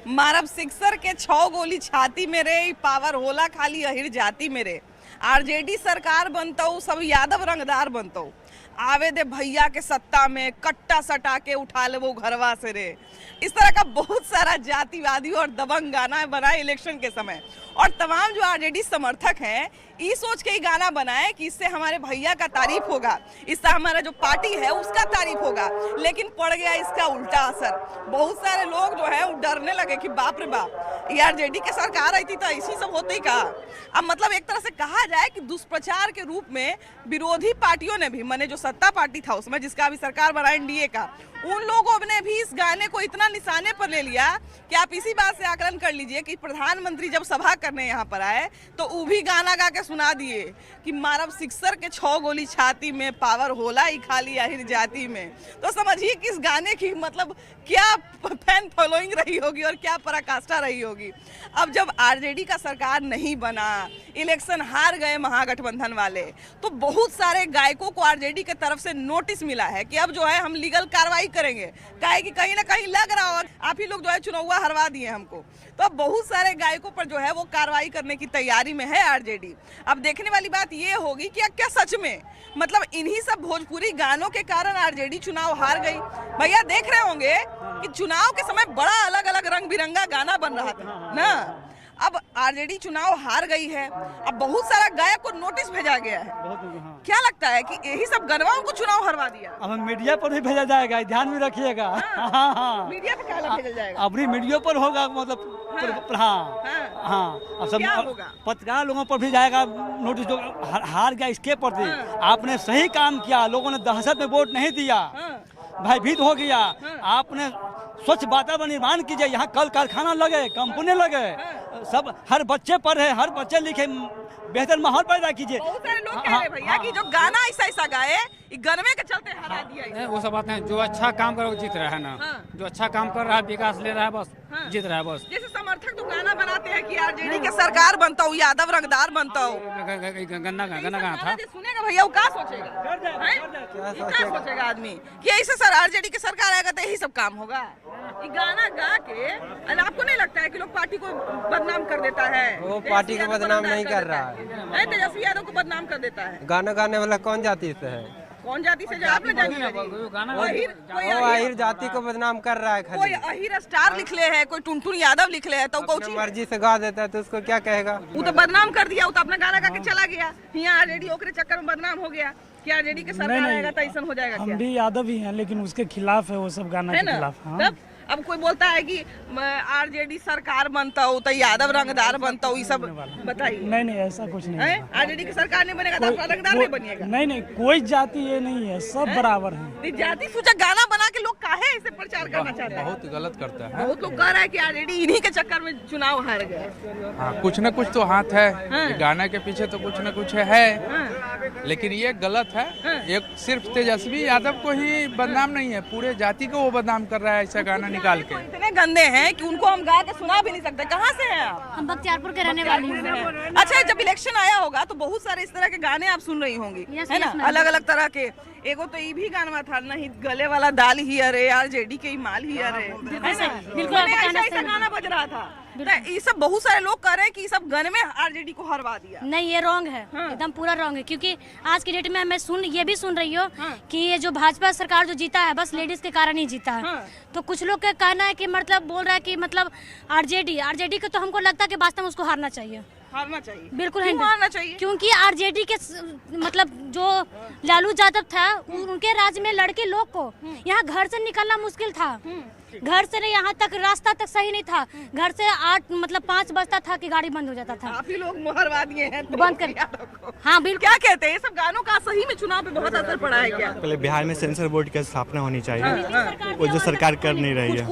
मारब सिक्सर के 6 गोली छाती मेरे, पावर होला खाली अहिर जाति मेरे। आरजेडी सरकार बनतो, सब यादव रंगदार बनतो। आवे दे भैया के सत्ता में, कट्टा सटा के उठा ले वो घरवा से रे। इस तरह का बहुत सारा जातिवादी और दबंग गाना बनाए इलेक्शन के समय। और तमाम जो आरजेडी समर्थक हैं ये सोच के ही गाना बनाए कि इससे हमारे भैया का तारीफ होगा, इससे हमारा जो पार्टी है उसका तारीफ होगा। लेकिन पड़ गया इसका उल्टा असर। बहुत सारे लोग जो है वो डरने लगे कि बाप रे बाप, ये आरजेडी की सरकार आई थी तो ऐसी सब होते ही कहा। अब मतलब एक तरह से कहा जाए कि दुष्प्रचार के रूप में विरोधी पार्टियों ने भी, माने जो सत्ता पार्टी था उसमें जिसका अभी सरकार बना एनडीए का, उन लोगों ने भी इस गाने को इतना निशाने पर ले लिया कि आप इसी बात से आकलन कर लीजिए कि प्रधानमंत्री जब सभा करने यहाँ पर आए तो वो भी गाना गा के सुना दिए कि मारब सिक्सर के 6 गोली छाती में, पावर होला ही खाली आहिर जाति में। तो समझिए कि इस गाने की मतलब क्या फैन फॉलोइंग रही होगी और क्या पराकाष्ठा रही होगी। अब जब आरजेडी का सरकार नहीं बना, इलेक्शन हार गए महागठबंधन वाले, तो बहुत सारे गायकों को आरजेडी के तरफ से नोटिस मिला है कि अब जो है हम लीगल कार्रवाई करेंगे। काहे कि कहीं ना कहीं लग रहा हो आप ही लोग जो है चुनाव हरवा दिए हमको, तो अब बहुत सारे गायकों पर जो है वो कार्रवाई करने की तैयारी में है आरजेडी। अब देखने वाली बात ये होगी कि क्या सच में मतलब इन्हीं सब भोजपुरी गानों के कारण आरजेडी चुनाव हार गई। भैया देख रहे होंगे कि चुनाव के समय बड़ा अलग अलग रंग बिरंगा गाना बन रहा था ना। अब आरजेडी चुनाव हार गई है, अब बहुत सारा गायक को नोटिस भेजा गया है। क्या लगता है कि यही सब गनवाओं को चुनाव हरवा दिया? अब मीडिया पर भी भेजा जाएगा, ध्यान में रखिएगा। हाँ। मीडिया पर क्या भेजा जाएगा? अपनी मीडिया पर होगा, मतलब हाँ। अब सब पत्रकार लोगों पर भी जाएगा नोटिस, जो हार गया इसके प्रति। आपने सही काम किया, लोगों ने दहशत में वोट नहीं दिया, भयभीत हो गया। आपने स्वच्छ वातावरण निर्माण कीजिए, यहाँ कल कारखाना लगे, कंपनी लगे, सब हर बच्चे पढ़े, हर बच्चे लिखे, बेहतर माहौल पैदा कीजिए। बहुत सारे लोग कह रहे भैया कि जो गाना ऐसा गाए गनवे के चलते हरा दिया। वो सब बात है, जो अच्छा काम कर रहा है जीत रहा है ना। जो अच्छा काम कर रहा है, विकास ले रहा है, बस जीत रहा है बस। जैसे समर्थक तो गाना बनाते हैं कि आरजेडी के सरकार बनता हूँ, यादव रंगदार बनता हूँ। गन्ना गाना था, सुनेगा भैया वो क्या सोचेगा? क्या सोचेगा आदमी कि ऐसे सर आरजेडी की सरकार आएगा तो यही सब काम होगा? ये गाना गा के आपको नहीं लगता है कि लोग पार्टी को बदनाम कर देता है? वो पार्टी को बदनाम नहीं कर रहा है, तेजस्वी यादव को बदनाम कर देता है। गाना गाने वाला कौन जाति से है? कौन जाति से? जो आपने जाति अहिर जाति को बदनाम कर रहा है। कोई अहिर स्टार लिख ले है, कोई टुनटुन यादव लिख ले है, तो अपनी मर्जी से गा देता है तो उसको क्या कहेगा? वो तो बदनाम कर दिया, वो तो अपना गाना गा के चला गया। यहाँ आरजेडी ओकरे चक्कर में बदनाम हो गया। क्या आरजेडी के सरकार आएगा तो ऐसा हो जाएगा? हम भी यादव ही हैं, लेकिन उसके खिलाफ है वो सब गाना के खिलाफ। हाँ। अब कोई बोलता है कि आरजेडी सरकार बनता हो तो यादव रंगदार बनता हो, ये सब बताइए। नहीं ऐसा कुछ नहीं है। आरजेडी की सरकार नहीं बनेगा तो रंगदार नहीं बनेगा? नहीं कोई जाति ये नहीं है, सब बराबर है। जाति सूचक गाना बना के लोग काहे ऐसे प्रचार करना चाहते हैं? बहुत गलत करता है। बहुत लोग कह रहा है कि आरजेडी इन्हीं के चक्कर में चुनाव हार गए। हाँ, कुछ न कुछ तो हाथ है। गाना के पीछे तो कुछ न कुछ है, लेकिन ये गलत है। एक सिर्फ तेजस्वी यादव को ही बदनाम नहीं है, पूरे जाति को वो बदनाम कर रहा है ऐसा गाना निकाल के। इतने गंदे हैं कि उनको हम गा के सुना भी नहीं सकते। कहाँ से हैं आप? हम बख्तियारपुर के रहने वाले हैं। अच्छा, जब इलेक्शन आया होगा तो बहुत सारे इस तरह के गाने आप सुन रही होंगी, है ना? अलग अलग तरह के। एगो तो ये भी गाना था नहीं, गले वाला दाल ही अरे, आरजेडी के माल ही अरे, बिल्कुल ऐसा गाना बज रहा था। ये सब बहुत सारे लोग कह रहे हैं कि ये सब गाने में आरजेडी को हरवा दिया। नहीं, ये रॉन्ग है। एकदम पूरा रॉन्ग है, क्योंकि आज की डेट में मैं ये भी सुन रही हूँ कि ये जो भाजपा सरकार जो जीता है बस लेडीज के कारण ही जीता है। तो कुछ लोग का कहना है कि मतलब बोल रहा है कि मतलब आरजेडी को तो हमको लगता है कि वास्तव में उसको हारना चाहिए। बिल्कुल हारना चाहिए, क्योंकि आरजेडी के मतलब जो लालू यादव था उनके राज्य में लड़के लोग को यहाँ घर से निकलना मुश्किल था। घर से यहाँ तक रास्ता तक सही नहीं था। घर से 5 बजता था कि गाड़ी बंद हो जाता था। काफी लोग मुहरवा दिए हैं बंद कर। हाँ बिल्कुल। क्या कहते हैं, ये सब गानों का सही में चुनाव पे बहुत असर पड़ा है क्या? पहले बिहार में सेंसर बोर्ड की स्थापना होनी चाहिए, वो जो सरकार कर नहीं रही है।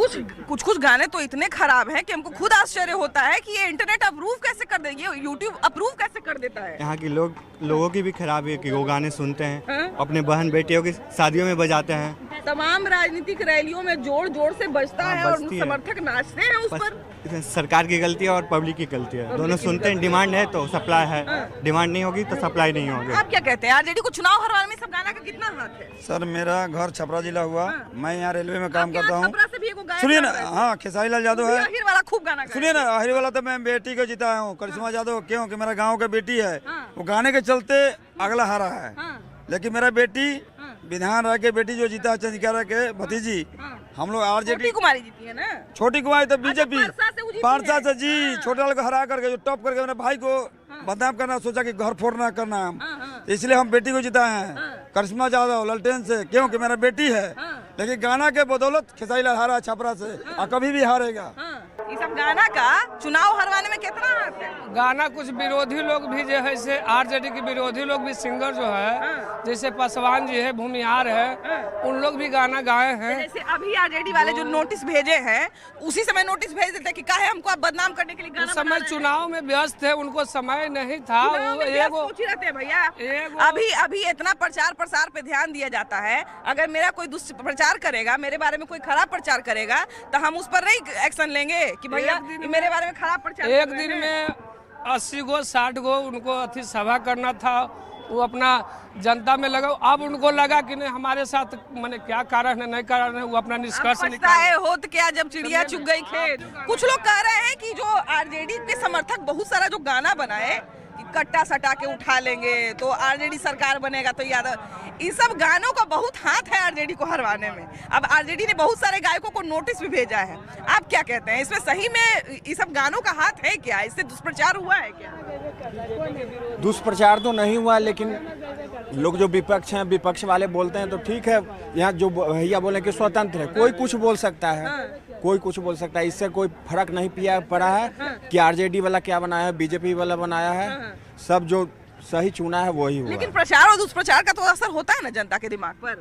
कुछ गाने तो इतने खराब हैं कि हमको खुद आश्चर्य होता है कि ये इंटरनेट अप्रूव कैसे कर देगी, यूट्यूब अप्रूव कैसे कर देता है। यहाँ की लोगों की भी खराबी है कि वो गाने सुनते हैं, अपने बहन बेटियों की शादियों में बजाते हैं। तमाम राजनीतिक रैलियों में जोर जोर से बजता है और बजती है। समर्थक नाचते हैं उस पर। बस सरकार की गलती है और पब्लिक की गलती है, दोनों सुनते हैं। डिमांड है तो सप्लाई है, डिमांड नहीं होगी तो सप्लाई नहीं होगी। आप क्या कहते हैं, आरजेडी को चुनाव हरवाने में सब गाना का कितना हाथ है? सर मेरा घर छपरा जिला हुआ, मैं यहाँ रेलवे में काम आपके करता यहाँ हूँ। छपरा से भी एगो गायक सुनिए ना, आ रहा है। हाँ खेसारी लाल यादव है। आखिर वाला खूब गाना गाया। सुनिए ना, आखिरी वाला तो मैं बेटी को जिताया हूँ, करिश्मा यादव, क्यों कि मेरा गाँव का बेटी है, वो गाने के चलते अगला हारा है। लेकिन मेरा बेटी विधान राय के बेटी जो जीता चंद्रिका के भतीजी, हम लोग आरजेडी छोटी कुमारी जीती है ना। छोटी कुमारी तो बीजेपी पारसा से वो जीती पारसा है। से जी, छोटे वाले को हरा करके जो टॉप करके मेरे भाई को बदनाम करना, सोचा कि घर फोड़ना करना हम, इसलिए हम बेटी को जिताए हैं करिश्मा यादव ललटेन से, क्योंकि मेरा बेटी है। लेकिन गाना के बदौलत खेसारी लाल हारा छपरा से और कभी भी हारेगा। ये सब गाना का चुनाव हरवाने में कितना हाथ है? गाना कुछ विरोधी लोग भी जो है से आरजेडी के विरोधी लोग भी सिंगर जो है, जैसे पासवान जी है, भूमिहार है, उन लोग भी गाना गाए हैं। जैसे अभी आरजेडी वाले जो नोटिस भेजे हैं, उसी समय नोटिस भेज देते कि काहे हमको आप बदनाम करने के लिए गाना उस बना समय रहे हैं? चुनाव में व्यस्त थे, उनको समय नहीं था। चुनाव में व्यस्त सोच ही रहते हैं भैया। अभी इतना प्रचार प्रसार पे ध्यान दिया जाता है, अगर मेरा कोई दुष्प्रचार करेगा, मेरे बारे में कोई खराब प्रचार करेगा, तो हम उस पर नहीं एक्शन लेंगे कि भैया मेरे बारे में खराब प्रचार। एक दिन में 80 गो 60 गो उनको अति सभा करना था, वो अपना जनता में लगा। अब उनको लगा कि नहीं हमारे साथ मैंने क्या कारण है नहीं कारण है, वो अपना निष्कर्ष निकाले। हो तो क्या जब चिड़िया चुग गई खेत। कुछ लोग कह रहे हैं कि जो आरजेडी के समर्थक बहुत सारा जो गाना बनाए कि कट्टा सटा के उठा लेंगे तो आरजेडी सरकार बनेगा, तो यादव इन सब गानों का बहुत हाथ है आरजेडी को हरवाने में। अब आरजेडी ने बहुत सारे गायकों को नोटिस भी भेजा है, आप क्या कहते हैं, इसमें सही में ये सब गानों का हाथ है क्या? इससे दुष्प्रचार हुआ है क्या? दुष्प्रचार तो नहीं हुआ, लेकिन लोग जो विपक्ष हैं, विपक्ष वाले बोलते हैं तो ठीक है। यहाँ जो भैया बोले कि स्वतंत्र है, कोई कुछ बोल सकता है, कोई कुछ बोल सकता है, इससे कोई फर्क नहीं पड़ा है कि आरजेडी वाला क्या बनाया है, बीजेपी वाला बनाया है, सब जो सही चुना है वही हुआ। लेकिन प्रचार और दुष्प्रचार का तो असर होता है ना जनता के दिमाग पर।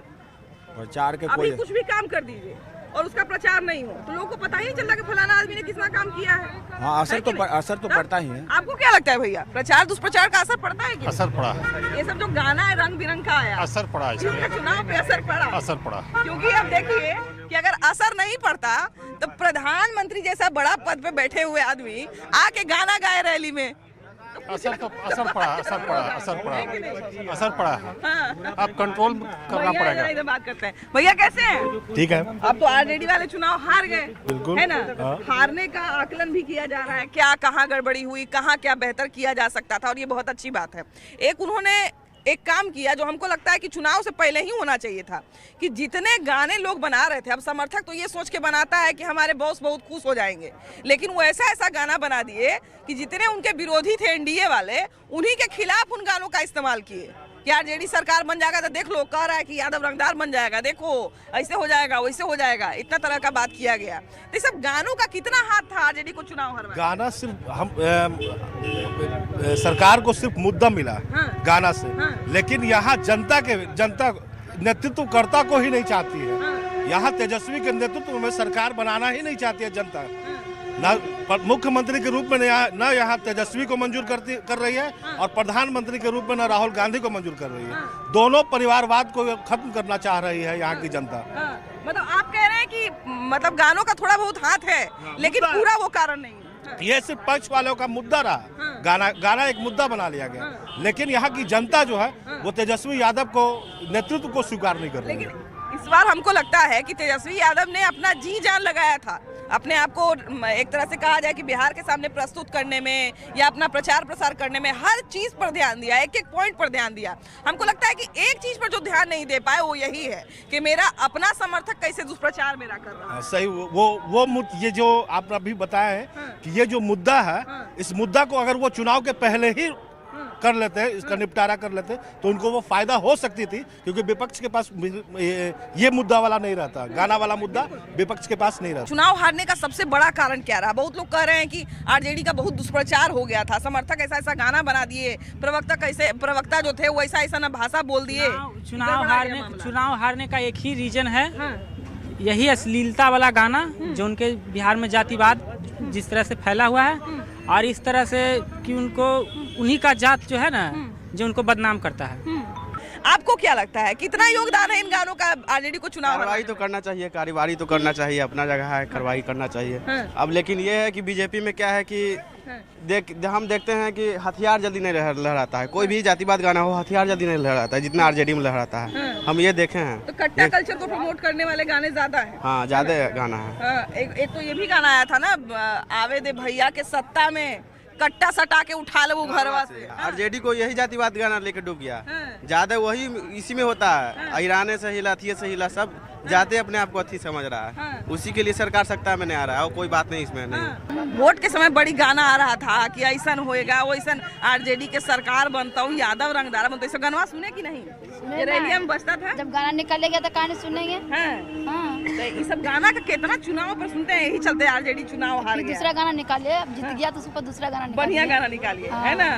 प्रचार के अभी कुछ भी काम कर दीजिए और उसका प्रचार नहीं हो तो लोगों को पता ही नहीं चलता कि फलाना आदमी ने कितना काम किया है। हाँ, असर तो पड़ता ही है। आपको क्या लगता है भैया, प्रचार दुष्प्रचार का असर पड़ता है क्या? असर पड़ा है। ये सब जो गाना है रंग बिरंग का आया, असर पड़ा है, इसका चुनाव पे असर पड़ा। असर पड़ा, क्योंकि अब देखिए कि अगर असर नहीं पड़ता तो प्रधानमंत्री जैसा बड़ा पद पे बैठे हुए आदमी आके गाना गाए रैली में, असर पड़ा है। अब कंट्रोल करना पड़ेगा। इधर बात करते हैं। भैया कैसे हैं? ठीक है। अब तो आरजेडी वाले चुनाव हार गए, बिल्कुल है ना? हारने का आकलन भी किया जा रहा है, क्या कहाँ गड़बड़ी हुई, कहाँ क्या बेहतर किया जा सकता था, और ये बहुत अच्छी बात है। एक उन्होंने एक काम किया जो हमको लगता है कि चुनाव से पहले ही होना चाहिए था, कि जितने गाने लोग बना रहे थे, अब समर्थक तो ये सोच के बनाता है कि हमारे बॉस बहुत खुश हो जाएंगे, लेकिन वो ऐसा गाना बना दिए कि जितने उनके विरोधी थे एनडीए वाले, उन्हीं के खिलाफ उन गानों का इस्तेमाल किए। क्या आरजेडी सरकार बन जाएगा तो देख लो, कह रहा है कि यादव रंगदार बन जाएगा, देखो ऐसे हो जाएगा वैसे हो जाएगा, इतना तरह का बात किया गया। तो सब गानों का कितना हाथ था आरजेडी को चुनाव हरवाने? गाना सिर्फ हम सरकार को सिर्फ मुद्दा मिला गाना से, लेकिन यहाँ जनता नेतृत्वकर्ता को ही नहीं चाहती है। यहाँ तेजस्वी के नेतृत्व में सरकार बनाना ही नहीं चाहती है जनता। न मुख्यमंत्री के रूप में न यहाँ तेजस्वी को मंजूर कर रही है, और प्रधानमंत्री के रूप में न राहुल गांधी को मंजूर कर रही है। दोनों परिवारवाद को खत्म करना चाह रही है यहाँ की जनता। मतलब आप कह रहे हैं कि मतलब गानों का थोड़ा बहुत हाथ है, लेकिन पूरा वो कारण नहीं है। ये सिर्फ पक्ष वालों का मुद्दा रहा, गाना एक मुद्दा बना लिया गया, लेकिन यहाँ की जनता जो है वो तेजस्वी यादव को नेतृत्व को स्वीकार नहीं कर रही है। इस बार हमको लगता है कि तेजस्वी यादव ने अपना जी जान लगाया था, अपने आप को एक तरह से कहा जाए कि बिहार के सामने प्रस्तुत करने में या अपना प्रचार प्रसार करने में हर चीज पर ध्यान दिया, एक एक पॉइंट पर ध्यान दिया। हमको लगता है कि एक चीज पर जो ध्यान नहीं दे पाए वो यही है कि मेरा अपना समर्थक कैसे दुष्प्रचार मेरा कर रहा है। सही, वो ये जो आप अभी बताया है कि ये जो मुद्दा है, इस मुद्दा को अगर वो चुनाव के पहले ही कर लेते हैं, इसका निपटारा कर लेते तो उनको वो फायदा हो सकती थी, क्योंकि विपक्ष के पास ये मुद्दा वाला नहीं रहता, गाना वाला मुद्दा विपक्ष के पास नहीं रहता। चुनाव हारने का सबसे बड़ा कारण क्या रहा? बहुत लोग कह रहे हैं कि आरजेडी का बहुत दुष्प्रचार हो गया था, समर्थक ऐसा गाना बना दिए, प्रवक्ता जो थे वो ऐसा ना भाषा बोल दिए। चुनाव हारने का एक ही रीजन है, यही अश्लीलता वाला गाना जो उनके बिहार में जातिवाद जिस तरह से फैला हुआ है, और इस तरह से कि उनको उन्हीं का जात जो है ना जो उनको बदनाम करता है। आपको क्या लगता है कितना योगदान है इन गानों का आरजेडी को चुनाव? कार्रवाई तो करना चाहिए, कार्यवाही तो करना चाहिए, अपना जगह है, कार्रवाई करना चाहिए। अब लेकिन ये है कि बीजेपी में क्या है कि हम देखते हैं कि हथियार जल्दी नहीं लहराता है, कोई भी जातिवाद गाना हो हथियार जल्दी नहीं लहराता है जितना आरजेडी में लहराता है। हम ये देखे हैं। तो कट्टा कल्चर को प्रमोट करने वाले गाने ज्यादा हैं। हाँ, ज्यादा गाना है। एक तो ये भी गाना आया था ना, आवे दे भैया के सत्ता में कट्टा सटा के उठा ले वो घरवा से। आरजेडी को यही जातिवाद गाना लेकर डूब गया, ज्यादा वही इसी में होता है। ईरान से हिला, अथिये से हिला, सब जाते अपने आप को अथी समझ रहा है, उसी के लिए सरकार सत्ता में नहीं आ रहा है और कोई बात नहीं इसमें नहीं। वोट के समय बड़ी गाना आ रहा था कि ऐसा होएगा वैसा आरजेडी के सरकार बनता हूँ, यादव रंगदार बनता हूँ। गनवा सुने कि नहीं? ये रैलिया में बजता था। जब गाना निकालेगा तो कहानी सुनेंगे। तो ये सब गाना का कितना चुनाव पर सुनते हैं, यही चलते आरजेडी चुनाव हार गया। दूसरा गाना निकालिए, अब जीत गया तो उसको दूसरा गाना निकालिए, बढ़िया गाना निकालिए, है ना?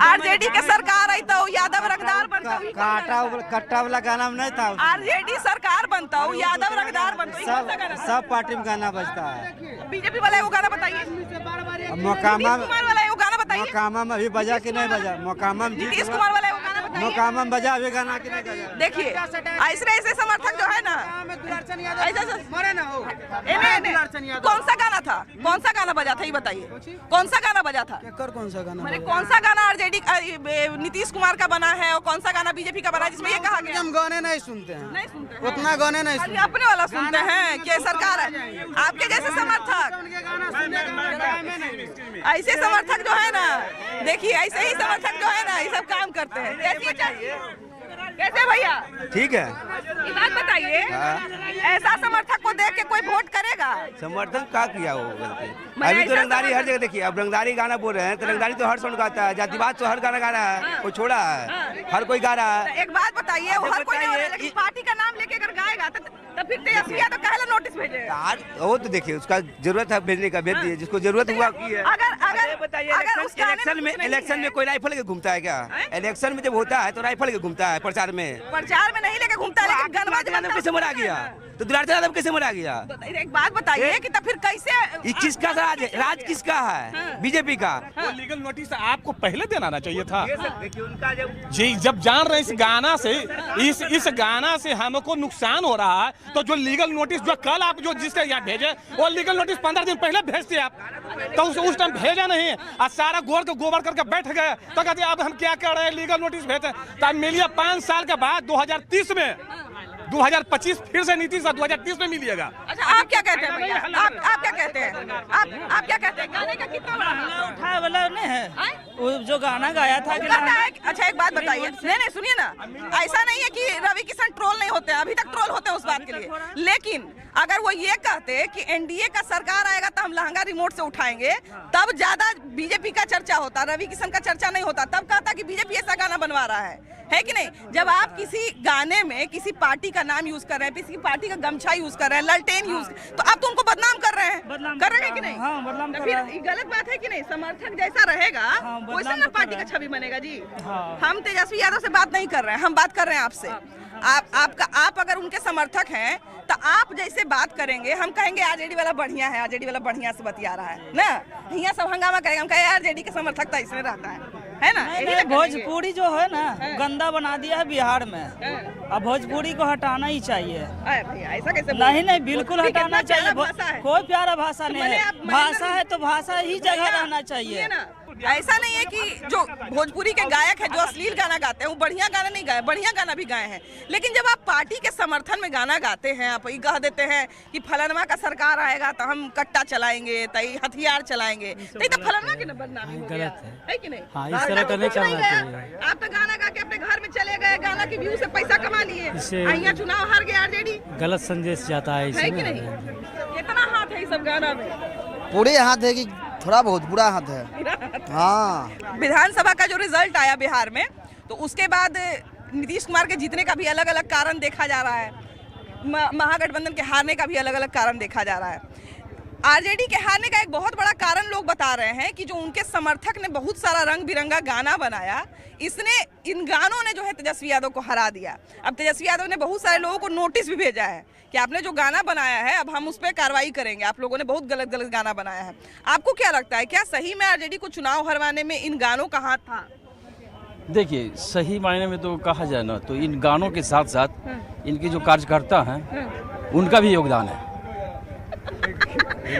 आरजेडी के सरकार आई तो यादव रंगदार बनता हूँ, कट्टा वाला गाना में नहीं था। आरजेडी सरकार बनता हूँ, यादव रंगदार बनता हूँ, सब पार्टी में गाना बजता है। बीजेपी वाला वो गाना बताइए, मोकामा वाला वो गाना बताइए, मोकामा में अभी बजा कि नहीं बजा? मोकामा में नीतीश कुमार वाला वो गाना बताइए, मोकामा में बजा अभी गाना कि नहीं बजा? देखिए ऐसे समर्थक जो है ना, कौन सा गाना था, कौन सा गाना बजा था ये बताइए, कौन सा गाना बजा था? कौन सा गाना? मैंने कौन सा गाना आरजेडी नीतीश कुमार का बना है और कौन सा गाना बीजेपी का बना है जिसमें ये कहा गया? हम गाने नहीं सुनते हैं, नहीं सुनते हैं। उतना गाने नहीं खाली अपने वाला सुनते हैं कि सरकार है। आपके जैसे समर्थक, ऐसे समर्थक जो है ना, देखिए ऐसे ही समर्थक जो है ना ये सब काम करते हैं। कैसे भैया? ठीक है, ये बात बताइए, ऐसा समर्थक को देख के कोई वोट करेगा? समर्थन का किया वो गलती? अभी तो रंगदारी हर जगह देखिए, अब रंगदारी गाना बोल रहे हैं तो रंगदारी तो हर सॉन्ग गाता है, जातिवाद तो हर गाना गा रहा है, कोई छोड़ा है, हर कोई गा रहा है। एक बात बताइए, वो हर कोई नहीं हो रहा है, लेकिन पार्टी का नाम लेके अगर गाएगा तो फिर तेजस्वी यादव काहे नोटिस भेजे? वो तो देखिए उसका जरूरत है भेजने का, भेज दिए जिसको जरूरत हुआ की है। अगर बताइए, इलेक्शन में कोई राइफल के घूमता है क्या? इलेक्शन में जब होता है तो राइफल के घूमता है, प्रचार में नहीं लेके घूमता है, लेकिन गनवा कैसे मरा गया? तो दुलार यादव कैसे मरा गया? एक बात बताइए कि तब फिर कैसे? किसका राज है? राज किसका है? बीजेपी का। वो लीगल नोटिस आपको पहले देना चाहिए था जी, जब जान रहे इस गाना से, इस गाना से हमको नुकसान हो रहा है, तो जो लीगल नोटिस जो कल आप जो जिसके यहाँ भेजे, वो लीगल नोटिस 15 दिन पहले भेजते आप, तो उस टाइम भेजा नहीं और सारा गोर को गोबर करके बैठ गए, तो कहते अब हम क्या कर रहे हैं, लीगल नोटिस भेजते। तब मिलिए 5 साल के बाद 2030 में, 2025 फिर से नीतीश 2030 में मिलिएगा। अच्छा, आप क्या कहते हैं भैया? आप क्या कहते हैं? आप क्या कहते हैं? गाने का कितना बड़ा उठाया वाला नहीं है वो जो गाना गाया था कि अच्छा एक बात बताइए, नहीं सुनिए ना, ऐसा नहीं है कि रवि किशन ट्रोल नहीं होते हैं, अभी तक ट्रोल होते हैं उस बात के लिए, लेकिन अगर वो ये कहते कि एनडीए का सरकार आएगा तो हम लहंगा रिमोट से उठाएंगे, तब ज्यादा बीजेपी का चर्चा होता, रवि किशन का चर्चा नहीं होता। तब कहता कि बीजेपी ऐसा गाना बनवा रहा है कि नहीं? जब आप किसी गाने में किसी पार्टी का नाम यूज कर रहे हैं, किसी पार्टी का गमछा यूज कर रहे हैं, ललटेन यूज, तो आप तो उनको बदनाम कर रहे हैं, कर रहे हैं कि नहीं? हाँ, बदनाम तो कर फिर रहे हैं। ये गलत बात है कि नहीं? समर्थक जैसा रहेगा वैसा ना पार्टी का छवि बनेगा जी। हम तेजस्वी यादव से बात नहीं कर रहे हैं, हम बात कर रहे हैं आपसे। आप अगर उनके समर्थक हैं तो आप जैसे बात करेंगे, हम कहेंगे आरजेडी वाला बढ़िया है, आरजेडी वाला बढ़िया से बतिया रहा है ना, यहाँ सब हंगामा करेंगे, हम कहेंगे आरजेडी के समर्थक तो ऐसे रहता है ना? भोजपुरी जो है ना गंदा बना दिया है बिहार में, अब भोजपुरी को हटाना ही चाहिए। ऐसा कैसे? नहीं बिल्कुल हटाना चाहिए, कोई प्यारा भाषा नहीं है, भाषा है तो भाषा ही जगह रहना चाहिए। ऐसा नहीं है कि जो भोजपुरी के गायक है जो अश्लील गाना गाते हैं वो बढ़िया गाना नहीं गाए, बढ़िया गाना भी गाए हैं, लेकिन जब आप पार्टी के समर्थन में गाना गाते हैं, आप ये कह देते हैं कि फलानमा का सरकार आएगा तो हम कट्टा चलाएंगे, तो हथियार चलाएंगे, तो फलानमा की बदनामी है कि नहीं? हाँ, इस तरह का नहीं करना चाहिए। आप तो गाना गा के अपने घर में चले गए, गाना की व्यू से पैसा कमा लिए, यहाँ चुनाव हार गए आरजेडी, गलत संदेश जाता है कि नहीं? कितना हाथ है इस सब गाना में? पूरे हाथ है कि थोड़ा बहुत बुरा हाथ है। हाँ, विधानसभा का जो रिजल्ट आया बिहार में, तो उसके बाद नीतीश कुमार के जीतने का भी अलग अलग कारण देखा जा रहा है, महागठबंधन के हारने का भी अलग अलग कारण देखा जा रहा है। आरजेडी के हारने का एक बहुत बड़ा कारण लोग बता रहे हैं कि जो उनके समर्थक ने बहुत सारा रंग बिरंगा गाना बनाया, इसने इन गानों ने जो है तेजस्वी यादव को हरा दिया। अब तेजस्वी यादव ने बहुत सारे लोगों को नोटिस भी भेजा है कि आपने जो गाना बनाया है अब हम उस पर कार्रवाई करेंगे, आप लोगों ने बहुत गलत गलत गाना बनाया है। आपको क्या लगता है, क्या सही में आरजेडी को चुनाव हरवाने में इन गानों का हाथ था? देखिए, सही मायने में तो कहा जाए ना तो इन गानों के साथ साथ इनके जो कार्यकर्ता हैं उनका भी योगदान है।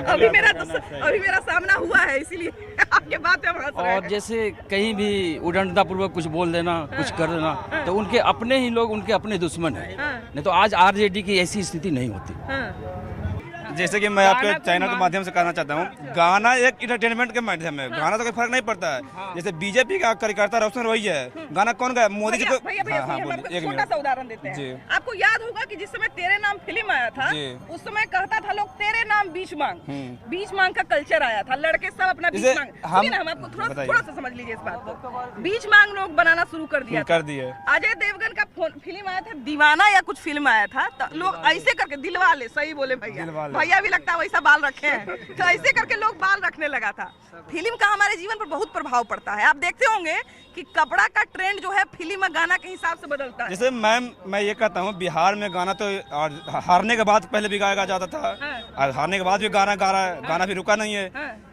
अभी मेरा सामना हुआ है, इसीलिए आपके बात हम हंस रहे हैं। और जैसे कहीं भी उड़नता पूर्वक कुछ बोल देना, कुछ कर देना, तो उनके अपने ही लोग उनके अपने दुश्मन हैं। नहीं तो आज आरजेडी की ऐसी स्थिति नहीं होती। जैसे कि मैं आपके चैनल के माध्यम से कहना चाहता हूँ, गाना एक इंटरटेनमेंट के माध्यम है, गाना तो कोई फर्क नहीं पड़ता है। जैसे बीजेपी का कार्यकर्ता रोशन वही है, गाना कौन गाया? मोदी जी को। छोटा सा उदाहरण देते हैं। आपको याद होगा कि जिस समय तेरे नाम फिल्म आया था, उस समय कहता था लोग तेरे नाम बीच मांग का कल्चर आया था, लड़के सब अपना बीच मांग। हम आपको थोड़ा सा समझ लीजिए इस बात को। बीच मांग लोग बनाना शुरू कर दिया। अजय देवगन का फिल्म आया था, दीवाना या कुछ फिल्म आया था, लोग ऐसे करके दिलवाले, सही बोले भैया भी लगता है वैसा बाल रखे हैं, तो ऐसे करके लोग बाल रखने लगा था। फिल्म का हमारे जीवन पर बहुत प्रभाव पड़ता है। आप देखते होंगे कि कपड़ा का ट्रेंड जो है फिल्म गाना के हिसाब से बदलता है। जैसे मैं ये कहता हूँ, बिहार में गाना तो हारने के बाद पहले भी गाया जाता था, और हारने के बाद भी गाना भी रुका नहीं है।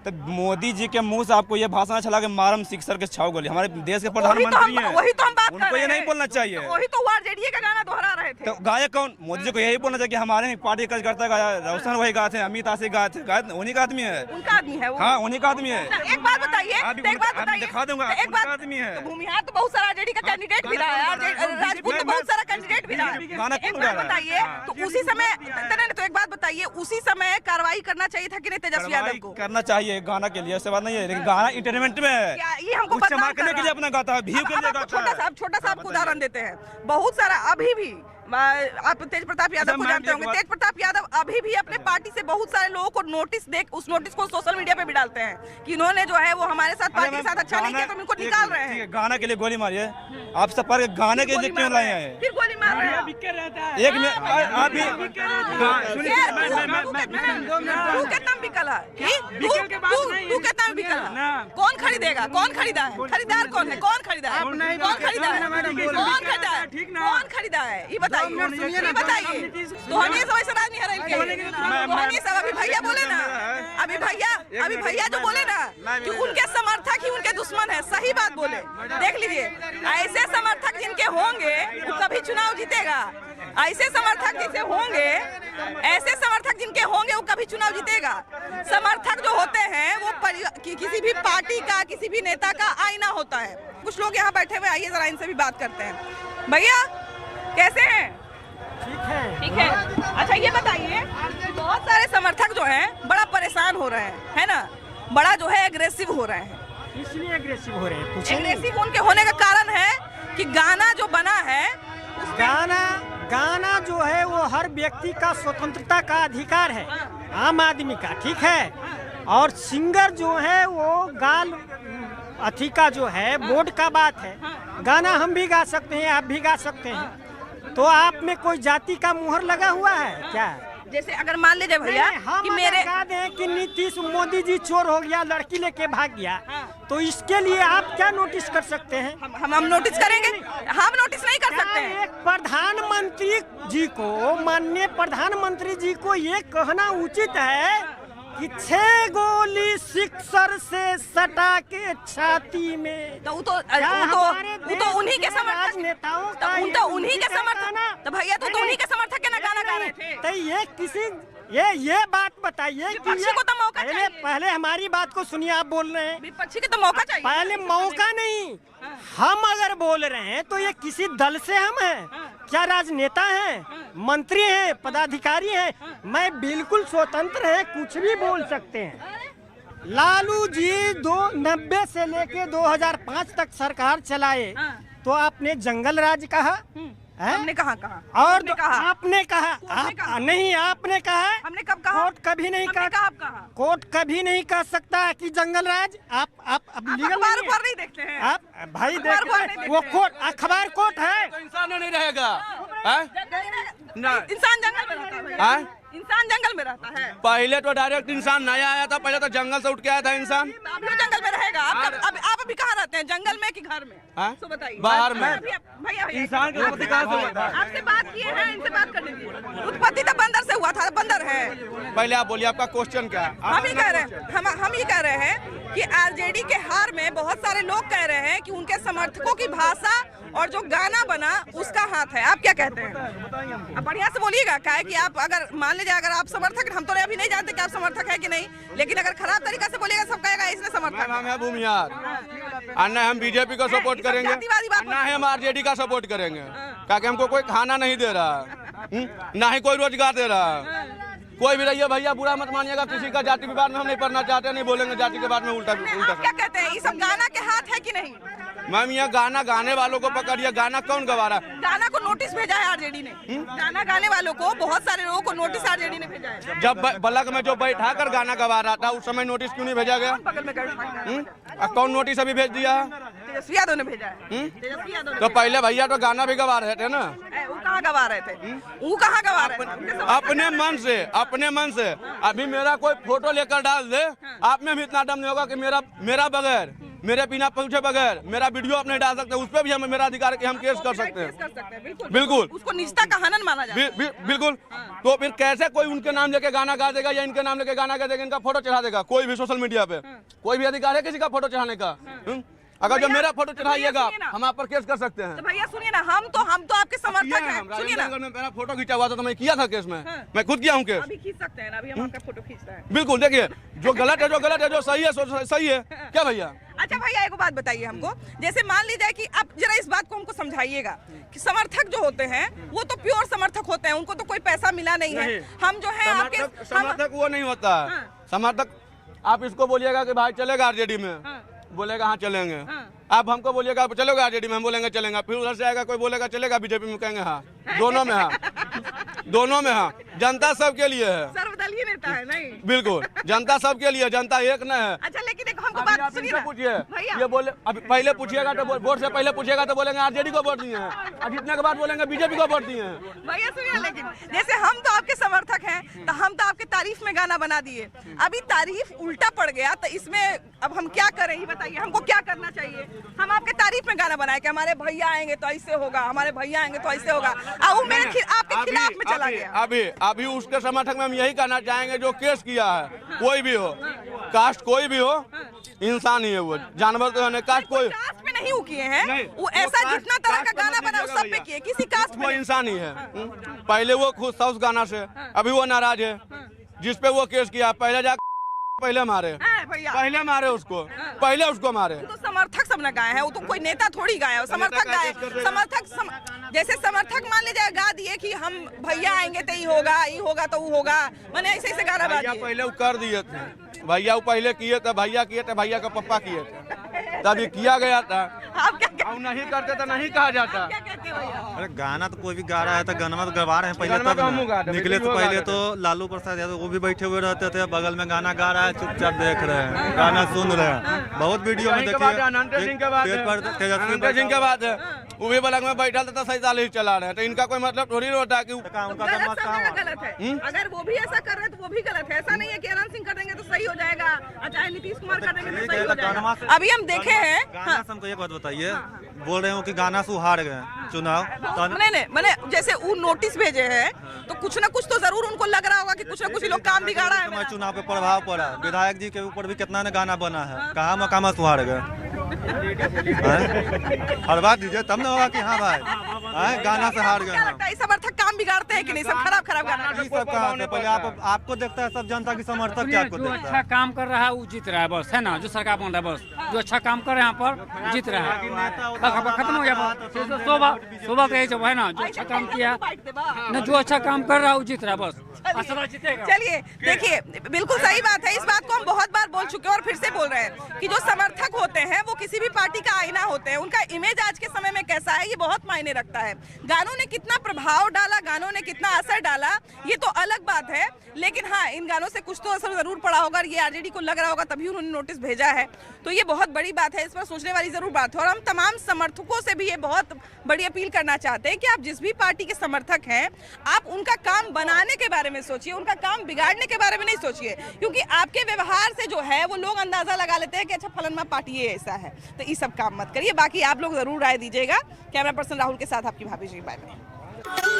तो मोदी जी के मुंह से आपको ये भाषण चला के मारम सिक्सर के छाव गोली, हमारे देश के प्रधानमंत्री हैं, वही तो हम बात उनको ये नहीं बोलना चाहिए। वही तो आरजेडी का गाना दोहरा रहे थे। तो गायक कौन? मोदी जी को यही बोलना चाहिए कि हमारे पार्टी कार्यकर्ता गाया, रोशन वही गाते हैं, अमित आशिक गाए थे, उन्हीं का आदमी है। उनका आदमी है वो। हाँ, उन्हीं का आदमी है। एक बात बताइए, दिखा दूंगा, आदमी है। भूमिहार तो बहुत सारा आरजेडी का कैंडिडेट भी रहा है, राजपूत तो बहुत सारा कैंडिडेट भी रहा है। एक बात बताइए, तो उसी समय तो एक बात बताइए, उसी समय कार्रवाई करना चाहिए था कि नहीं तेजस्वी यादव को? करना चाहिए गाना के लिए, ऐसे बात नहीं है, लेकिन गाना इंटरटेनमेंट में है, ये हमको चमक करने के लिए अपना गाता है, व्यू के लिए गाता है। छोटा सा आपको उदाहरण देते हैं, बहुत सारा अभी भी आप तेज प्रताप यादव को जानते होंगे। तेज प्रताप यादव अभी भी अपने पार्टी से बहुत सारे लोगों को नोटिस उस नोटिस को सोशल मीडिया पे भी डालते हैं कि इन्होंने जो है वो हमारे साथ पार्टी के साथ अच्छा नहीं किया, तो इनको निकाल रहे हैं। गाना के लिए गोली मारी है, आप सब पर गाने के लिए क्यों लाए हैं? फिर गोली मार रहे हैं। एक मिनट, अभी तू कितना बिकला, तू कितना बिकला, कौन खरीदेगा? कौन खरीदा है? खरीदार कौन है? कौन खरीदा है? कौन खरीदा है? ये बताइए, तो हम ये समझ आदमी है सब। अभी भैया बोले ना, अभी भैया जो बोले ना कि उनके समर्थक ही उनके दुश्मन है, सही बात बोले। देख लीजिए, ऐसे समर्थक जिनके होंगे वो कभी चुनाव जीतेगा। ऐसे समर्थक जिनसे होंगे, ऐसे समर्थक जिनके होंगे वो कभी चुनाव जीतेगा। समर्थक जो होते हैं वो किसी भी पार्टी का, किसी भी नेता का आईना होता है। कुछ लोग यहाँ बैठे हुए, आइए जरा इनसे भी बात करते हैं। भैया कैसे हैं? ठीक है। अच्छा ये बताइए, बहुत सारे समर्थक जो हैं बड़ा परेशान हो रहे हैं, है ना, बड़ा जो है एग्रेसिव हो रहे हैं। इसलिए एग्रेसिव हो रहे हैं। एग्रेसिव उनके होने का कारण है कि गाना जो बना है, गाना जो है वो हर व्यक्ति का स्वतंत्रता का अधिकार है, आम आदमी का, ठीक है। और सिंगर जो है वो गाल अथी का जो है बोर्ड का बात है। गाना हम भी गा सकते हैं, आप भी गा सकते हैं, तो आप में कोई जाति का मुहर लगा हुआ है क्या? जैसे अगर मान लीजिए भैया कि मेरे गा दें कि नीतीश मोदी जी चोर हो गया, लड़की लेके भाग गया, तो इसके लिए आप क्या नोटिस कर सकते हैं? हम नोटिस करेंगे? हम नोटिस नहीं कर सकते हैं। एक प्रधानमंत्री जी को, माननीय प्रधानमंत्री जी को ये कहना उचित है कि 6 गोली सिक्सर से सटा के छाती में, तो उन्हीं के समर्थक नेताओं का, तो उन्हीं के समर्थक, तो भैया तो उन्हीं के समर्थक के ना गाना गा रहे थे। तो ये किसी ये बात बताइए कि विपक्षी को तो मौका चाहिए। पहले हमारी बात को सुनिए, आप बोल रहे हैं विपक्षी को तो मौका चाहिए। पहले मौका नहीं, हम अगर बोल रहे हैं तो ये किसी दल से हम हैं क्या? राजनेता हैं, मंत्री हैं, पदाधिकारी हैं? मैं बिल्कुल स्वतंत्र है, कुछ भी बोल सकते हैं। लालू जी 90 से लेके 2005 तक सरकार चलाए, तो आपने जंगल राज कहा, हमने कहा और आपने कहा नहीं, आपने कहा, हमने कब कहा? कोर्ट कभी नहीं कहा, कोर्ट कभी नहीं कह सकता कि जंगल राज। आप लीगल नहीं देखते हैं आप भाई, देखते वो कोर्ट, अखबार कोर्ट है, तो इंसान नहीं रहेगा। इंसान जंगल में रहता है, इंसान जंगल में रहता है। पहले तो डायरेक्ट इंसान नया आया था, पहले तो जंगल से उठ के आया था इंसान। अब जंगल में रहेगा। अब आप अभी कहाँ रहते हैं, जंगल में कि घर में? तो बताइए। बाहर में। भैया इंसान की उत्पत्ति कहाँ से हुआ था? आपसे बात किए हैं, इनसे बात कर लीजिए। उत्पत्ति तो बंदर से हुआ था, बंदर है। पहले आप बोलिए, आपका क्वेश्चन क्या है? हम ये कह रहे हैं, हम ये कह रहे हैं कि आरजेडी के हार में बहुत सारे लोग कह रहे हैं कि उनके समर्थकों की भाषा और जो गाना बना उसका हाथ है। आप क्या कहते हैं? आप बढ़िया से बोलिएगा, क्या है कि आप अगर मान लीजिए अगर आप समर्थक, हम तो अभी नहीं जानते कि आप समर्थक है कि नहीं, लेकिन अगर खराब तरीका से बोलिएगा सब कहेगा इसने समर्थक। हम है भूमिहार, ना हम बीजेपी को सपोर्ट करेंगे, ना हम आरजेडी का सपोर्ट करेंगे, क्योंकि हमको कोई खाना नहीं दे रहा, ना ही कोई रोजगार दे रहा। कोई भी रहिए भैया, बुरा मत मानिएगा, किसी का जाति विवाद में हम नहीं पढ़ना चाहते, नहीं बोलेंगे जाति के बारे में उल्टा। क्या कहते हैं, ये सब गाना के हाथ है कि नहीं? मैम, ये गाना गाने वालों को पकड़िए, गाना कौन गवा रहा है? गाना को नोटिस भेजा है आरजेडी ने, गाना गाने वालों को, बहुत सारे लोगों को नोटिस आरजेडी ने भेजा है। जब बलक में जो बैठा कर गाना गवा रहा था उस समय नोटिस क्यों नहीं भेजा गया? कौन नोटिस अभी भेज दिया? तेजस्वी यादव ने भेजा है। तेजस्वी यादव तो पहले भैया तो गाना भी गवा रहे थे ना। वो कहाँ गवा रहे थे? वो कहाँ गवा रहे थे? अपने मन से। अभी मेरा कोई फोटो लेकर डाल दे, आप में भी इतना दम नहीं होगा कि मेरा बगैर, मेरे बिना पूछे बगैर मेरा वीडियो आप नहीं डाल सकते, उस पर भी हमें मेरा अधिकार है कि हम केस कर सकते हैं। बिल्कुल, उसको निजता का हनन माना जाता है। बिल्कुल। तो फिर कैसे कोई उनके नाम लेके गाना गा देगा या इनके नाम लेके गाना गा देगा, इनका फोटो चढ़ा देगा कोई भी सोशल मीडिया पे? कोई भी अधिकार है किसी का फोटो चढ़ाने का? अगर जो मेरा फोटो चढ़ाइएगा हम आप पर केस कर सकते हैं। तो भैया सुनिए ना, हम तो आपके समर्थक हैं। सुनिए ना, मेरा फोटो खींचा हुआ था तो मैं किया था केस में, मैं खुद किया हूँ केस। अभी खींच सकते हैं ना, अभी हम आपका फोटो खींचते हैं। बिल्कुल, देखिए जो गलत है जो सही है सही है। क्या भैया? अच्छा भैया, एक बात बताइए हमको, जैसे मान लीजिए कि आप जरा इस बात को हमको समझाइएगा कि समर्थक जो होते हैं वो तो प्योर समर्थक होते हैं, उनको तो कोई पैसा मिला नहीं है। हम जो है आपके समर्थक वो नहीं होता है। समर्थक आप इसको बोलिएगा कि भाई चलेगा आरजेडी में, बोलेगा हाँ चलेंगे। आप हमको बोलिएगा चलोगे आरजेडी में, हम बोलेंगे चलेंगे। फिर उधर से आएगा कोई बोलेगा चलेगा बीजेपी में, कहेंगे हाँ। दोनों में हाँ। जनता सबके लिए है, सर्वदलीय नेता है। नहीं, बिल्कुल, जनता सबके लिए, जनता एक न है। अच्छा, लेकिन देखो हमको बात सुनिए ना, पूछिए ये बोले, अभी पहले पूछिएगा तो वोट से पहले पूछिएगा तो बोलेंगे आरजेडी को वोट दिए हैं, और जीतने के बाद बोलेंगे बीजेपी को वोट दिए हैं। भैया सुनिए, लेकिन जैसे हम तो आपके समर्थक हैं तो हम तो आपके तारीफ में गाना बना दिए, अभी तारीफ उल्टा पड़ गया तो इसमें अब हम क्या करें, ये बताइए हमको क्या करना चाहिए? हम आपके तारीफ में गाना बनाए कि हमारे भैया आएंगे तो ऐसे होगा, हमारे भैया आएंगे तो ऐसे होगा, और वो मेरे आपके खिलाफ में चला गया। अभी उसके समर्थक में हम यही कहना चाहेंगे, जो केस किया है, कोई भी हो, कास्ट कोई भी हो, इंसान ही है वो, जानवर तो है। कास्ट कोई कास्ट में नहीं किए हैं, वो ऐसा जितना तरह का गाना बना उस सब पे किए, किसी कास्ट वो इंसान ही है। पहले वो खुश था उस गाना से, अभी वो नाराज है। जिस पे वो केस किया पहले मारे उसको, पहले उसको मारे। तो समर्थक सब न गाए हैं, वो तो कोई नेता थोड़ी गाया है, समर्थक गाए। जैसे समर्थक मान लीजिए गा दिए कि हम भैया आएंगे तो ये होगा तो वो होगा, मैंने ऐसे गाना गा दिया। पहले वो कर दिए थे भैया, वो पहले किए थे, भैया किए थे, भैया का पप्पा किए थे, तभी किया गया था। अब नहीं करते तो नहीं कहा जाता। अरे गाना तो कोई भी गा रहा है तो गाना तो गवा रहे हैं। पहले निकले तो पहले तो लालू प्रसाद यादव वो भी बैठे हुए रहते थे, बगल में गाना गा रहा है, चुपचाप देख रहे हैं, गाना सुन रहे हैं। बहुत वीडियो में देखिए, अनंत सिंह के बाद वो भी बलक में बैठा था 47 चला रहे हैं, तो इनका कोई मतलब थोड़ी होता है कि गलत है। अगर वो भी ऐसा कर रहे हैं तो वो भी गलत है। ऐसा नहीं है कि अनंत सिंह कर देंगे तो सही हो जाएगा, चाहे नीतीश कुमार कर देंगे तो सही हो जाएगा। अभी हम देखे हैं, हमको एक बात बताइए, बोल रहे हो कि गाना से हार गए चुनाव, नहीं मैंने जैसे वो नोटिस भेजे हैं तो कुछ ना कुछ तो जरूर उनको लग रहा होगा कि कुछ ना कुछ लोग काम बिगाड़ा है। चुनाव पे प्रभाव पड़ा, विधायक जी के ऊपर भी कितना ने गाना बना है, कहाँ मकामा सुहार गए। हर बात दीजिए तब ना होगा कि हाँ भाई गाना से हार गए। समर्थक काम बिगाड़ते हैं कि नहीं? सब खराब गाना सब कहाँ से? पहले आपको देखता है सब जनता की समर्थक क्या आपको देखता है? अच्छा काम कर रहा है वो जीत रहा है, बस है ना, जो सरकार बन रहा है बस, जो अच्छा काम कर रहे हैं यहाँ पर जीत रहा है, खत्म हो गया। सुबह का जब है ना, जो अच्छा काम किया ना, जो अच्छा काम कर रहा है वो जीत रहा है बस। चलिए देखिए, बिल्कुल सही बात है। इस बात को हम बहुत बार बोल चुके हैं और फिर से बोल रहे हैं कि जो समर्थक होते हैं वो किसी भी पार्टी का आईना होते हैं। उनका इमेज आज के समय में कैसा है ये बहुत मायने रखता है। गानों ने कितना प्रभाव डाला, गानों ने कितना असर डाला, ये तो अलग बात है, लेकिन हाँ, इन गानों से कुछ तो असर जरूर पड़ा होगा। ये आरजेडी को लग रहा होगा तभी उन्होंने नोटिस भेजा है, तो ये बहुत बड़ी बात है, इस पर सोचने वाली जरूर बात है। और हम तमाम समर्थकों से भी ये बहुत बड़ी अपील करना चाहते हैं कि आप जिस भी पार्टी के समर्थक हैं, आप उनका काम बनाने के बारे में सोचिए, उनका काम बिगाड़ने के बारे में नहीं सोचिए, क्योंकि आपके व्यवहार से जो है है वो लोग अंदाजा लगा लेते हैं कि अच्छा फलाना पार्टी ये ऐसा है। तो ये सब काम मत करिए। बाकी आप लोग जरूर राय दीजिएगा। कैमरा पर्सन राहुल के साथ आपकी भाभी जी, बाय बाय।